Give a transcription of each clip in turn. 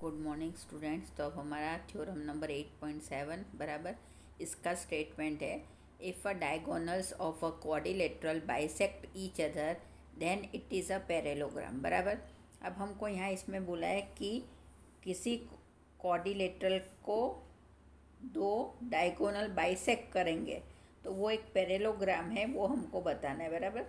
Good morning students. तो अब हमारा थ्योरम नंबर 8.7 बराबर इसका स्टेटमेंट है, if a diagonals of a quadrilateral bisect each other than it is a parallelogram. बराबर अब हमको यहाँ इसमें बोला है कि किसी क्वाड्रिलेटरल को दो डायगोनल बाइसेक्ट करेंगे तो वो एक पैरेललोग्राम है, वो हमको बताना है। बराबर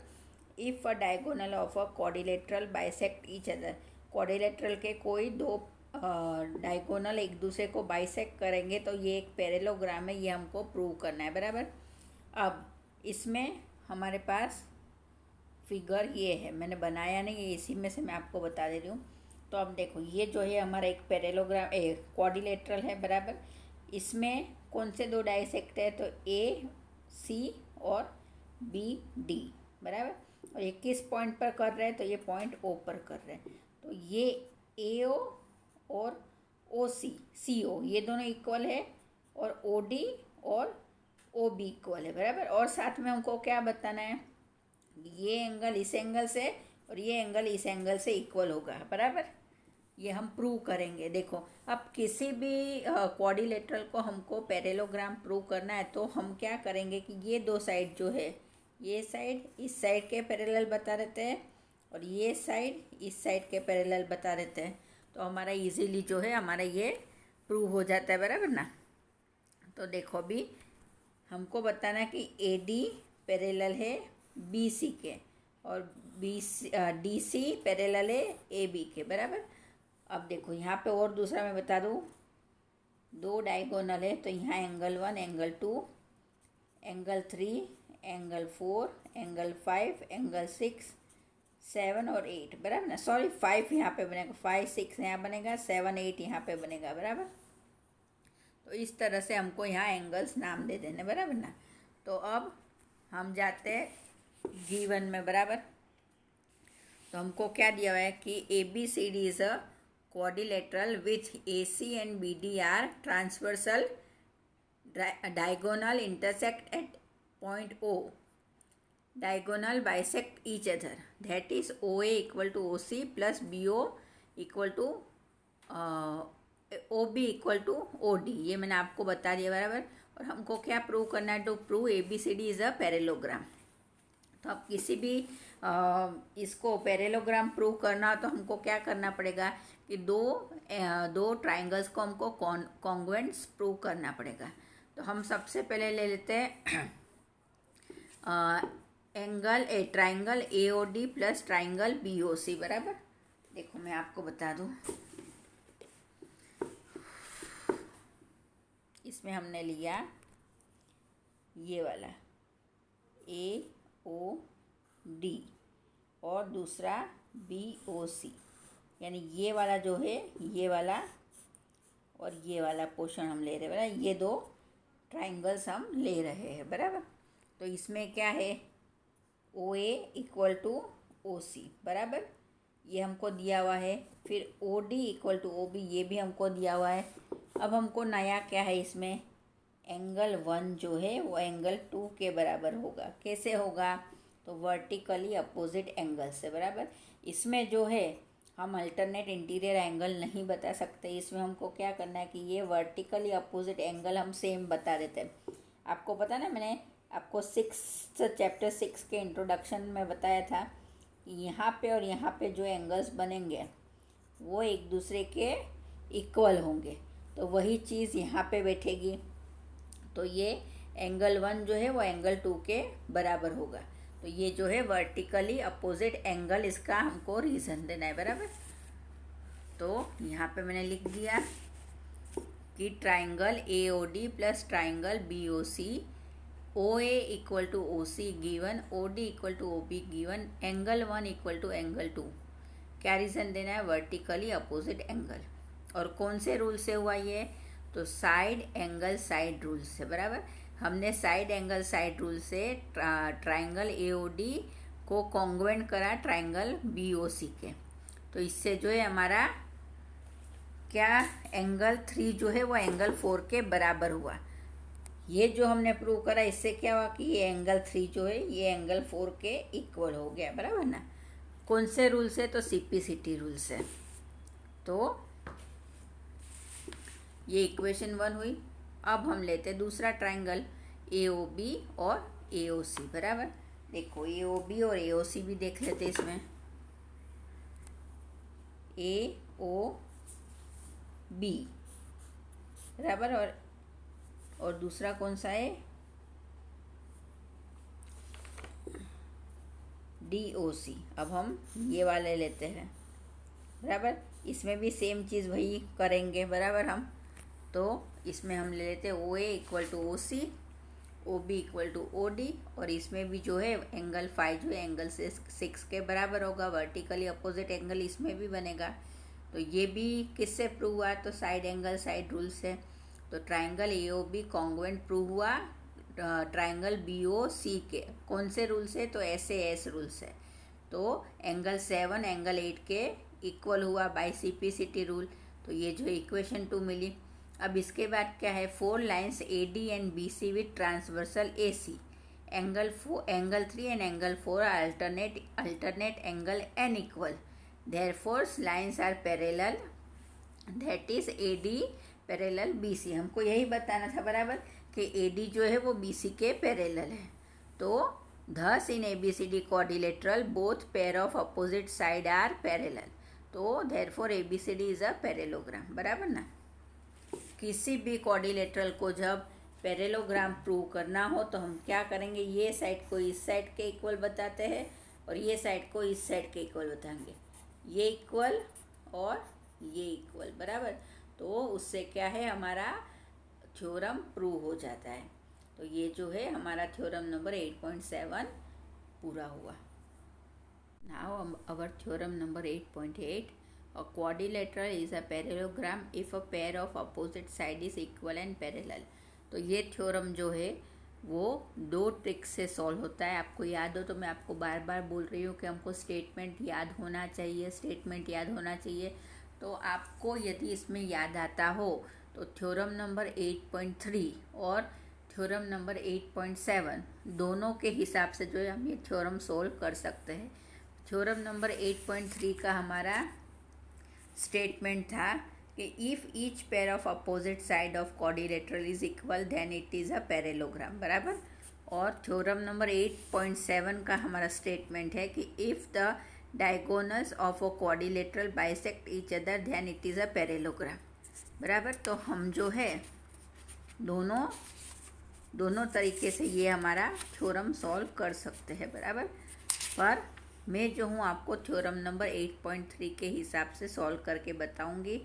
if a diagonal of a quadrilateral bisect each other, quadrilateral के कोई दो डायगोनल एक दूसरे को बाइसेक्ट करेंगे तो ये एक पैरेललोग्राम है, ये हमको प्रूव करना है। बराबर अब इसमें हमारे पास फिगर ये है, मैंने बनाया नहीं है, इसी में से मैं आपको बता दे रही हूँ। तो अब देखो ये जो है हमारा एक पैरेललोग्राम क्वाड्रिलेटरल है। बराबर इसमें कौन से दो डाइसेक्ट है, तो ए सी और बी डी। बराबर और ये किस पॉइंट पर कर रहे हैं, तो ये पॉइंट ओ पर कर रहे हैं। तो ये ए ओ और ओ सी ओ ये दोनों इक्वल है और ओ डी और ओ बी इक्वल है। बराबर और साथ में हमको क्या बताना है, ये एंगल इस एंगल से और ये एंगल इस एंगल से इक्वल होगा। बराबर ये हम प्रूव करेंगे। देखो अब किसी भी क्वाड्रिलेटरल को हमको पैरेललोग्राम प्रूव करना है तो हम क्या करेंगे कि ये दो साइड जो है, ये साइड इस साइड के पैरेलल बता देते हैं और ये साइड इस साइड के पैरेलल बता देते हैं, तो हमारा इजीली जो है हमारा ये प्रूव हो जाता है। बराबर ना। तो देखो अभी हमको बताना है कि ए डी पैरेलल है बी सी के और डी सी पैरेलल है ए बी के। बराबर अब देखो यहाँ पे और दूसरा मैं बता दूँ, दो डायगोनल है तो यहाँ angle 1 angle 2 angle 3 angle 4 angle 5 angle 6 7 और 8। बराबर ना, सॉरी 5 यहाँ पे बनेगा, 5 6 यहाँ बनेगा, 7 8 यहाँ पे बनेगा। बराबर तो इस तरह से हमको यहाँ एंगल्स नाम दे देने। बराबर ना। तो अब हम जाते हैं गिवन में। बराबर तो हमको क्या दिया हुआ है कि A B C D is a quadrilateral which A C and B D are transversal diagonal intersect at point O, diagonal bisect each other, that is OA equal to OC plus BO equal to OB equal to OD। ये मैंने आपको बता दिया। बराबर और हमको क्या prove करना है, to prove ABCD is a parallelogram. तो अब किसी भी इसको पैरेललोग्राम प्रूव करना हो तो हमको क्या करना पड़ेगा कि दो ट्राइंगल्स को हमको कॉन्ग्रुएंट्स प्रूव करना पड़ेगा। तो हम सबसे पहले ले लेते हैं triangle A O D plus triangle B O C. बराबर देखो मैं आपको बता दूँ, इसमें हमने लिया ये वाला ए ओ डी और दूसरा बी ओ सी, यानी ये वाला जो है ये वाला और ये वाला पोर्शन हम ले रहे हैं। बराबर ये दो ट्राइंगल्स हम ले रहे हैं। बराबर तो इसमें क्या है, ओ A equal to O C. बराबर ये हमको दिया हुआ है। फिर O D equal to O B, ये भी हमको दिया हुआ है। अब हमको नया क्या है, इसमें एंगल 1 जो है वो एंगल 2 के बराबर होगा। कैसे होगा, तो वर्टिकली अपोजिट एंगल से। बराबर इसमें जो है हम अल्टरनेट इंटीरियर एंगल नहीं बता सकते, इसमें हमको क्या करना है कि ये वर्टिकली अपोजिट एंगल हम सेम बता देते हैं। आपको पता ना, मैंने आपको चैप्टर 6 के इंट्रोडक्शन में बताया था कि यहाँ पे और यहाँ पे जो एंगल्स बनेंगे वो एक दूसरे के इक्वल होंगे, तो वही चीज़ यहाँ पे बैठेगी। तो ये एंगल 1 जो है वो एंगल 2 के बराबर होगा। तो ये जो है वर्टिकली अपोजिट एंगल, इसका हमको रीज़न देना है। बराबर तो यहाँ पे मैंने लिख दिया कि triangle A O D plus triangle B O C, O A equal to O C given, O D equal to O B given, angle 1 equal to angle 2। क्या रीज़न देना है, वर्टिकली अपोजिट एंगल। और कौन से rule से हुआ ये, तो साइड एंगल साइड रूल से। बराबर हमने साइड एंगल साइड रूल से ट्राइंगल ए ओ डी को कॉन्ग्रुएंट करा ट्राइंगल बी ओ सी के, तो इससे जो है हमारा क्या एंगल 3 जो है वो एंगल 4 के बराबर हुआ। ये जो हमने प्रूव करा इससे क्या हुआ कि ये एंगल 3 जो है ये एंगल 4 के इक्वल हो गया। बराबर ना। कौन से रूल से, तो सीपीसीटी रूल से। तो ये इक्वेशन 1 हुई। अब हम लेते हैं दूसरा ट्राइंगल ए ओ बी और ए ओ सी, बराबर। देखो ए ओ बी और ए ओ सी भी देख लेते हैं इसमें। ए ओ बी बराबर, और दूसरा कौन सा है, डी ओ सी। अब हम ये वाले लेते हैं, बराबर। इसमें भी सेम चीज़ वही करेंगे, बराबर। हम तो इसमें हम ले लेते हैं O A equal to O C, O B equal to O D, और इसमें भी जो है एंगल फाई जो है एंगल से 6 के बराबर होगा। वर्टिकली अपोजिट एंगल इसमें भी बनेगा। तो ये भी किससे प्रूव हुआ, तो साइड एंगल साइड रूल से। तो triangle A O B congruent prove हुआ ट्राइंगल बी ओ सी के कौन से रूल से, तो एस ए एस रूल से। तो एंगल 7 एंगल 8 के इक्वल हुआ बाय सिटी रूल। तो ये जो इक्वेशन 2 मिली। अब इसके बाद क्या है, 4 lines A D and B C with transversal A C, angle 3 and angle 4 are alternate angle and equal, therefore lines are parallel, that is A D parallel B C. हमको यही बताना था, बराबर, कि ए डी जो है वो B C के पैरेलल है। तो thus in ABCD quadrilateral both pair of opposite side are parallel, तो therefore ABCD is a parallelogram, बराबर ना। किसी भी क्वाड्रिलेटरल को जब पैरेललोग्राम प्रूव करना हो तो हम क्या करेंगे, ये साइड को इस साइड के इक्वल बताते हैं और ये साइड को इस साइड के इक्वल बताएंगे, ये इक्वल और ये इक्वल, बराबर। तो उससे क्या है, हमारा थ्योरम प्रूव हो जाता है। तो ये जो है हमारा थ्योरम नंबर 8.7 पूरा हुआ। Now our theorem number 8.8, a quadrilateral is a parallelogram if a pair of opposite side is equal and parallel। तो ये थ्योरम जो है वो 2 ट्रिक से सॉल्व होता है। आपको याद हो तो मैं आपको बार बार बोल रही हूँ कि हमको स्टेटमेंट याद होना चाहिए। तो आपको यदि इसमें याद आता हो तो थ्योरम नंबर 8.3 और थ्योरम नंबर 8.7 दोनों के हिसाब से जो है हम ये थ्योरम सोल्व कर सकते हैं। थ्योरम नंबर 8.3 का हमारा स्टेटमेंट था कि if each pair of opposite side of quadrilateral is equal then it is a parallelogram, बराबर। और थ्योरम नंबर 8.7 का हमारा स्टेटमेंट है कि if the diagonals of a quadrilateral bisect each other than it is a parallelogram, बराबर। तो हम जो है दोनों तरीके से ये हमारा थ्योरम सॉल्व कर सकते हैं, बराबर। पर मैं जो हूँ आपको थ्योरम नंबर 8.3 के हिसाब से सॉल्व करके बताऊँगी,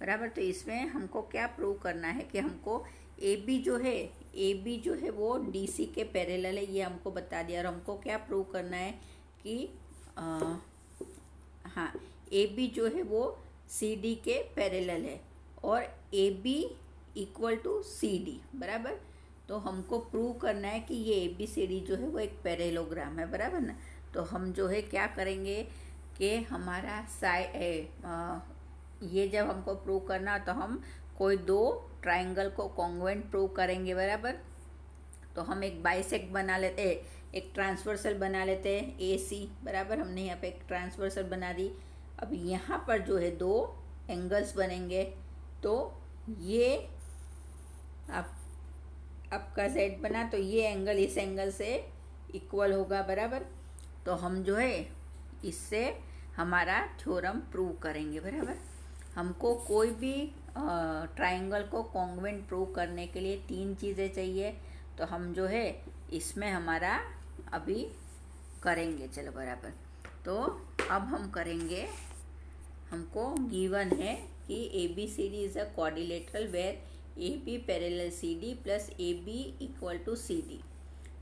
बराबर। तो इसमें हमको क्या प्रूव करना है कि हमको ए बी जो है वो डी सी के पैरेलल है, ये हमको बता दिया। और हमको क्या प्रूव करना है कि हाँ, ए बी जो है वो सी डी के पैरेलल है और A B equal to C D, बराबर। तो हमको प्रूव करना है कि ये ए बी सी डी जो है वो एक पैरेललोग्राम है, बराबर ना। तो हम जो है क्या करेंगे कि हमारा ये जब हमको प्रूव करना तो हम कोई 2 ट्राइंगल को कॉन्ग्रुएंट प्रूव करेंगे, बराबर। तो हम एक बाइसेक्ट बना लेते हैं, एक ट्रांसवर्सल बना लेते हैं ए सी, बराबर। हमने यहाँ पे एक ट्रांसवर्सल बना दी। अब यहाँ पर जो है 2 एंगल्स बनेंगे, तो ये आपका सेट बना, तो ये एंगल इस एंगल से इक्वल होगा, बराबर। तो हम जो है इससे हमारा थ्योरम प्रूव करेंगे, बराबर। हमको कोई भी ट्राइंगल को कॉन्ग्रुएंट प्रूव करने के लिए 3 चीज़ें चाहिए। तो हम जो है इसमें हमारा अभी करेंगे, चलो, बराबर। तो अब हम करेंगे, हमको गिवन है कि A B C D is a quadrilateral where A B parallel C D plus A B equal to C D.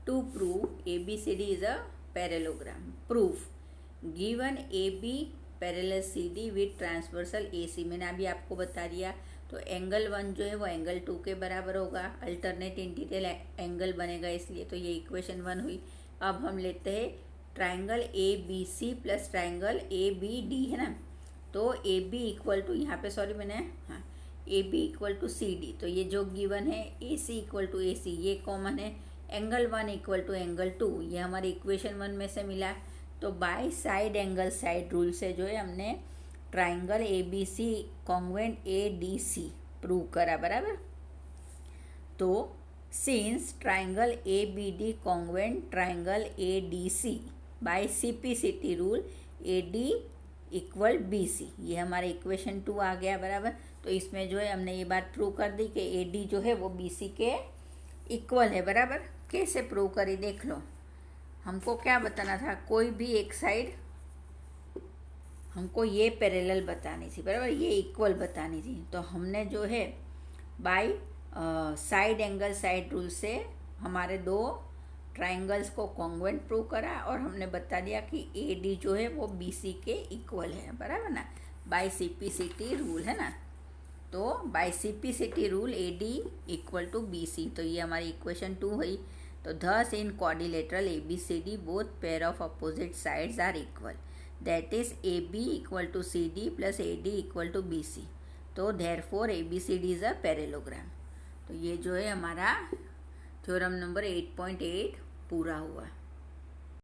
To prove A B C D is a parallelogram, proof given A B parallel C D with transversal A C, मैंने अभी आपको बता दिया। तो angle 1 जो है वो angle 2 के बराबर होगा, अल्टरनेट इंटीरियर एंगल बनेगा, इसलिए तो ये इक्वेशन 1 हुई। अब हम लेते हैं triangle A B C plus triangle A B D, है ना। तो ए बी इक्वल टू, यहाँ पे सॉरी मैंने A B equal to C D, तो ये जो गिवन है ए सी इक्वल टू ए सी ये कॉमन है। एंगल 1 इक्वल टू एंगल 2 ये हमारी इक्वेशन 1 में से मिला। तो by side angle side rule से जो है हमने triangle A B C congruent A D C prove करा बराबर। तो since triangle A B D congruent triangle A D C by CPCT rule A D equal B C, ये हमारा equation 2 आ गया बराबर। तो इसमें जो है हमने ये बात प्रूव कर दी कि ए डी जो है वो बी सी के इक्वल है बराबर। कैसे प्रूव करी देख लो। हमको क्या बताना था, कोई भी एक साइड हमको ये पैरेलल बतानी थी बराबर, ये इक्वल बतानी थी। तो हमने जो है bye side angle side rule से हमारे दो ट्राइंगल्स को कॉन्ग्वेंट प्रूव करा और हमने बता दिया कि ए डी जो है वो बी सी के इक्वल है बराबर ना, बाय CPCT रूल है ना। तो by CPCT rule A D equal to B C, तो ये हमारी इक्वेशन 2 हुई। तो thus in quadrilateral ABCD both pair of opposite sides are equal, that is AB equal to CD plus AD equal to BC, तो therefore ABCD is a parallelogram। तो ये जो है हमारा थ्योरम नंबर 8.8 पूरा हुआ।